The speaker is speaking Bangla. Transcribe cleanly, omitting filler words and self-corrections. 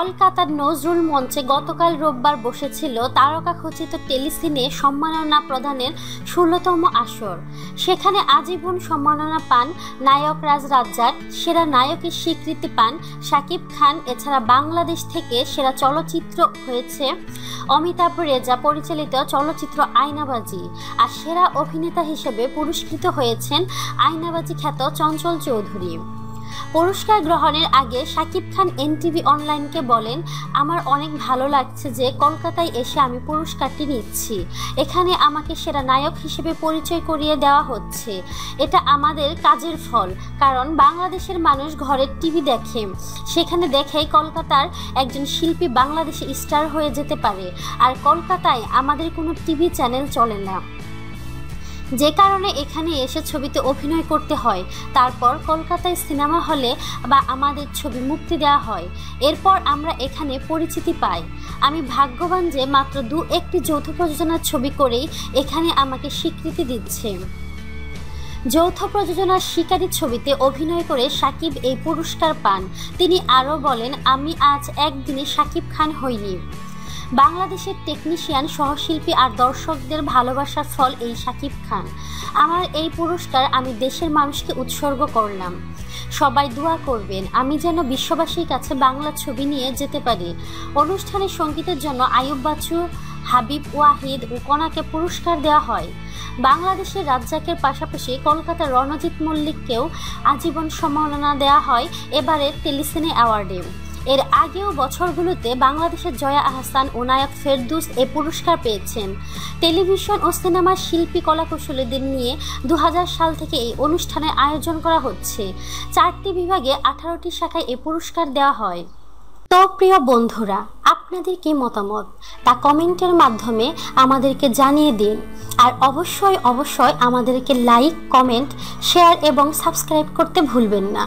কলকাতার নজরুল মঞ্চে গতকাল রোববার বসেছিল তারকাখচিত টেলিসিনে সম্মাননা প্রদানের ১৬তম আসর। সেখানে আজীবন সম্মাননা পান নায়ক রাজ রাজ্জাক, সেরা নায়কের স্বীকৃতি পান শাকিব খান। এছাড়া বাংলাদেশ থেকে সেরা চলচ্চিত্র হয়েছে অমিতাভ রেজা পরিচালিত চলচ্চিত্র আয়নাবাজি, আর সেরা অভিনেতা হিসেবে পুরস্কৃত হয়েছেন আয়নাবাজি খ্যাত চঞ্চল চৌধুরী। পুরস্কার গ্রহণের আগে শাকিব খান এনটিভি অনলাইনকে বলেন, আমার অনেক ভালো লাগছে যে কলকাতায় এসে আমি পুরস্কারটি নিচ্ছি। এখানে আমাকে সেরা নায়ক হিসেবে পরিচয় করিয়ে দেওয়া হচ্ছে। এটা আমাদের কাজের ফল, কারণ বাংলাদেশের মানুষ ঘরের টিভি দেখে, সেখানে দেখেই কলকাতার একজন শিল্পী বাংলাদেশে স্টার হয়ে যেতে পারে। আর কলকাতায় আমাদের কোনো টিভি চ্যানেল চলে না, যে কারণে এখানে এসে ছবিতে অভিনয় করতে হয়। তারপর কলকাতায় সিনেমা হলে বা আমাদের ছবি মুক্তি দেওয়া হয়, এরপর আমরা এখানে পরিচিতি পাই। আমি ভাগ্যবান যে মাত্র একটি যৌথ প্রযোজনার ছবি করেই এখানে আমাকে স্বীকৃতি দিচ্ছে। যৌথ প্রযোজনার শিকারী ছবিতে অভিনয় করে শাকিব এই পুরস্কার পান। তিনি আরও বলেন, আমি আজ একদিনে শাকিব খান হইনি। বাংলাদেশের টেকনিশিয়ান, সহশিল্পী আর দর্শকদের ভালোবাসার ফল এই শাকিব খান। আমার এই পুরস্কার আমি দেশের মানুষকে উৎসর্গ করলাম। সবাই দোয়া করবেন আমি যেন বিশ্ববাসীর কাছে বাংলা ছবি নিয়ে যেতে পারি। অনুষ্ঠানে সঙ্গীতের জন্য আইয়ুব বাচ্চু, হাবিব ওয়াহিদ ও কণাকে পুরস্কার দেওয়া হয়। বাংলাদেশের রাজ্জাকের পাশাপাশি কলকাতার রণজিৎ মল্লিককেও আজীবন সম্মাননা দেওয়া হয় এবারের টেলিসিনে অ্যাওয়ার্ডে। এর আগেও বছরগুলোতে বাংলাদেশের জয়া আহসান ও নায়ক ফেরদৌস এ পুরস্কার পেয়েছেন। টেলিভিশন ও সিনেমার শিল্পী কলাকুশলীদের নিয়ে ২০০০ সাল থেকে এই অনুষ্ঠানের আয়োজন করা হচ্ছে। ৪টি বিভাগে ১৮টি শাখায় এ পুরস্কার দেওয়া হয়। তো প্রিয় বন্ধুরা, আপনাদের কি মতামত তা কমেন্টের মাধ্যমে আমাদেরকে জানিয়ে দিন। আর অবশ্যই আমাদেরকে লাইক, কমেন্ট, শেয়ার এবং সাবস্ক্রাইব করতে ভুলবেন না।